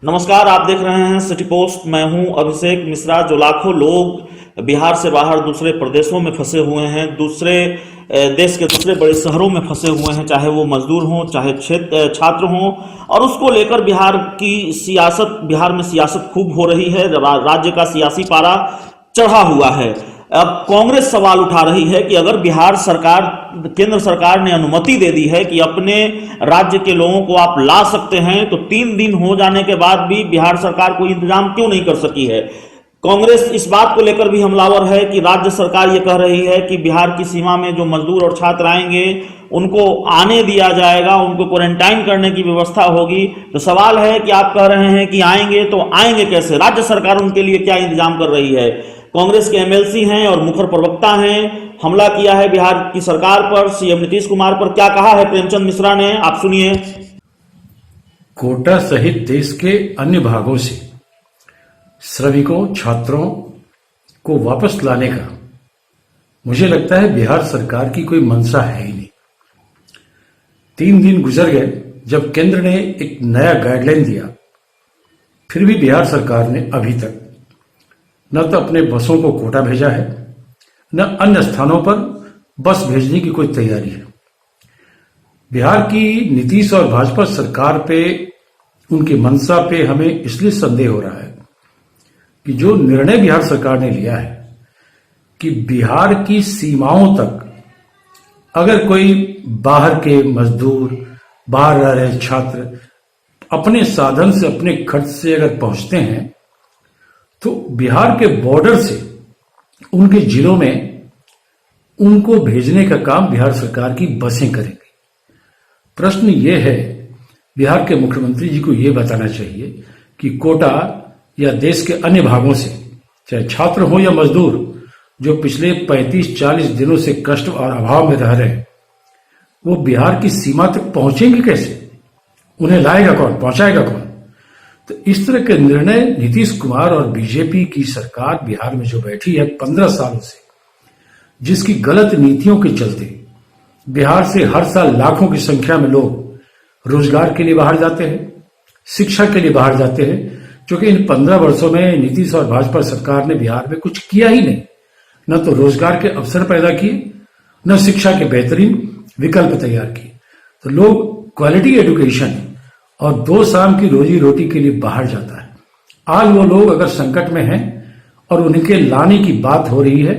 नमस्कार, आप देख रहे हैं सिटी पोस्ट। मैं हूं अभिषेक मिश्रा। जो लाखों लोग बिहार से बाहर दूसरे प्रदेशों में फंसे हुए हैं, दूसरे देश के दूसरे बड़े शहरों में फंसे हुए हैं, चाहे वो मजदूर हों, चाहे छात्र हों, और उसको लेकर बिहार में सियासत खूब हो रही है। राज्य का सियासी पारा चढ़ा हुआ है। अब कांग्रेस सवाल उठा रही है कि अगर केंद्र सरकार ने अनुमति दे दी है कि अपने राज्य के लोगों को आप ला सकते हैं, तो 3 दिन हो जाने के बाद भी बिहार सरकार कोई इंतजाम क्यों नहीं कर सकी है। कांग्रेस इस बात को लेकर भी हमलावर है कि राज्य सरकार ये कह रही है कि बिहार की सीमा में जो मजदूर और छात्र आएंगे उनको आने दिया जाएगा, उनको क्वारंटाइन करने की व्यवस्था होगी। तो सवाल है कि आप कह रहे हैं कि आएंगे, तो आएंगे कैसे? राज्य सरकार उनके लिए क्या इंतजाम कर रही है? कांग्रेस के एमएलसी हैं और मुखर प्रवक्ता हैं, हमला किया है बिहार की सरकार पर, सीएम नीतीश कुमार पर। क्या कहा है प्रेमचंद मिश्रा ने, आप सुनिए। कोटा सहित देश के अन्य भागों से श्रमिकों, छात्रों को वापस लाने का मुझे लगता है बिहार सरकार की कोई मंशा है ही नहीं। 3 दिन गुजर गए जब केंद्र ने एक नया गाइडलाइन दिया, फिर भी बिहार सरकार ने अभी तक न तो अपने बसों को कोटा भेजा है, न अन्य स्थानों पर बस भेजने की कोई तैयारी है। बिहार की नीतीश और भाजपा सरकार पे, उनकी मंशा पे हमें इसलिए संदेह हो रहा है कि जो निर्णय बिहार सरकार ने लिया है कि बिहार की सीमाओं तक अगर कोई बाहर के मजदूर, बाहर रह रहे छात्र अपने साधन से, अपने खर्च से अगर पहुंचते हैं, तो बिहार के बॉर्डर से उनके जिलों में उनको भेजने का काम बिहार सरकार की बसें करेंगी। प्रश्न ये है, बिहार के मुख्यमंत्री जी को ये बताना चाहिए कि कोटा या देश के अन्य भागों से, चाहे छात्र हो या मजदूर, जो पिछले 35-40 दिनों से कष्ट और अभाव में रह रहे हैं, वो बिहार की सीमा तक पहुंचेंगे कैसे? उन्हें लाएगा कौन, पहुंचाएगा कौन? तो इस तरह के निर्णय नीतीश कुमार और बीजेपी की सरकार बिहार में जो बैठी है 15 सालों से, जिसकी गलत नीतियों के चलते बिहार से हर साल लाखों की संख्या में लोग रोजगार के लिए बाहर जाते हैं, शिक्षा के लिए बाहर जाते हैं, क्योंकि इन 15 वर्षों में नीतीश और भाजपा सरकार ने बिहार में कुछ किया ही नहीं। न तो रोजगार के अवसर पैदा किए, न शिक्षा के बेहतरीन विकल्प तैयार किए। तो लोग क्वालिटी एजुकेशन और 2 शाम की रोजी रोटी के लिए बाहर जाता है। आज वो लोग अगर संकट में हैं और उनके लाने की बात हो रही है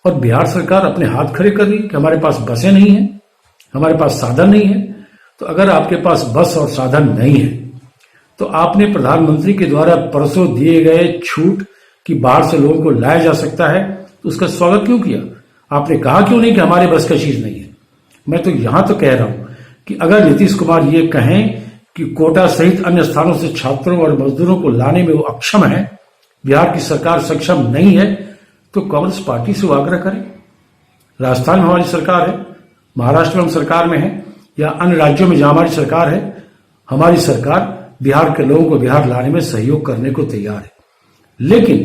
और बिहार सरकार अपने हाथ खड़े कर रही है कि हमारे पास बसें नहीं है, हमारे पास साधन नहीं है। तो अगर आपके पास बस और साधन नहीं है, तो आपने प्रधानमंत्री के द्वारा परसों दिए गए छूट कि बाहर से लोगों को लाया जा सकता है, तो उसका स्वागत क्यों किया? आपने कहा क्यों नहीं कि हमारे बस का चीज नहीं है? मैं तो यहां तो कह रहा हूं कि अगर नीतीश कुमार ये कहें कि कोटा सहित अन्य स्थानों से छात्रों और मजदूरों को लाने में वो अक्षम है, बिहार की सरकार सक्षम नहीं है, तो कांग्रेस पार्टी से वो आग्रह करें। राजस्थान में हमारी सरकार है, महाराष्ट्र में हम सरकार में है, या अन्य राज्यों में जहां हमारी सरकार है, हमारी सरकार बिहार के लोगों को बिहार लाने में सहयोग करने को तैयार है। लेकिन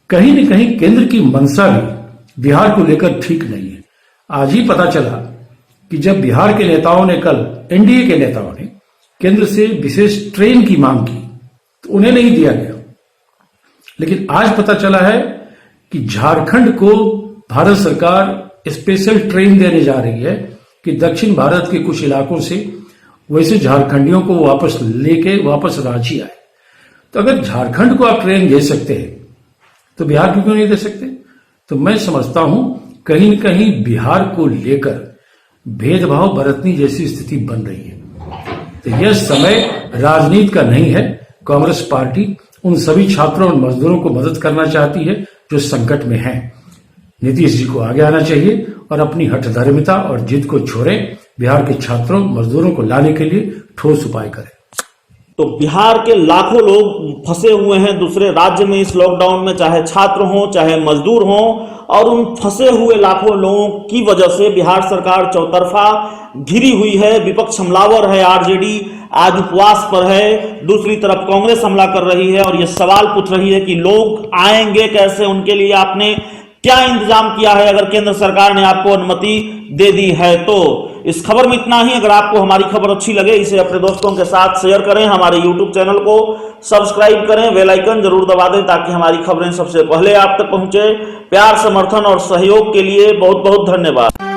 कहीं न कहीं केंद्र की मंशा भी बिहार को लेकर ठीक नहीं है। आज ही पता चला कि जब बिहार के नेताओं ने, कल एनडीए के नेताओं ने केंद्र से विशेष ट्रेन की मांग की, तो उन्हें नहीं दिया गया। लेकिन आज पता चला है कि झारखंड को भारत सरकार स्पेशल ट्रेन देने जा रही है कि दक्षिण भारत के कुछ इलाकों से वैसे झारखंडियों को वापस लेके वापस रांची आए। तो अगर झारखंड को आप ट्रेन दे सकते हैं, तो बिहार को क्यों नहीं दे सकते? तो मैं समझता हूं कहीं न कहीं बिहार को लेकर भेदभाव बरतने जैसी स्थिति बन रही है। तो यह समय राजनीति का नहीं है। कांग्रेस पार्टी उन सभी छात्रों और मजदूरों को मदद करना चाहती है जो संकट में हैं। नीतीश जी को आगे आना चाहिए और अपनी हठधर्मिता और जिद को छोड़ें। बिहार के छात्रों, मजदूरों को लाने के लिए ठोस उपाय करें। तो बिहार के लाखों लोग फंसे हुए हैं दूसरे राज्य में इस लॉकडाउन में, चाहे छात्र हों, चाहे मजदूर हों, और उन फंसे हुए लाखों लोगों की वजह से बिहार सरकार चौतरफा घिरी हुई है। विपक्ष हमलावर है, आरजेडी आज उपवास पर है, दूसरी तरफ कांग्रेस हमला कर रही है और यह सवाल पूछ रही है कि लोग आएंगे कैसे, उनके लिए आपने क्या इंतजाम किया है अगर केंद्र सरकार ने आपको अनुमति दे दी है तो। इस खबर में इतना ही। अगर आपको हमारी खबर अच्छी लगे इसे अपने दोस्तों के साथ शेयर करें, हमारे यूट्यूब चैनल को सब्सक्राइब करें, बेल आइकन जरूर दबा दें ताकि हमारी खबरें सबसे पहले आप तक पहुंचे। प्यार, समर्थन और सहयोग के लिए बहुत बहुत धन्यवाद।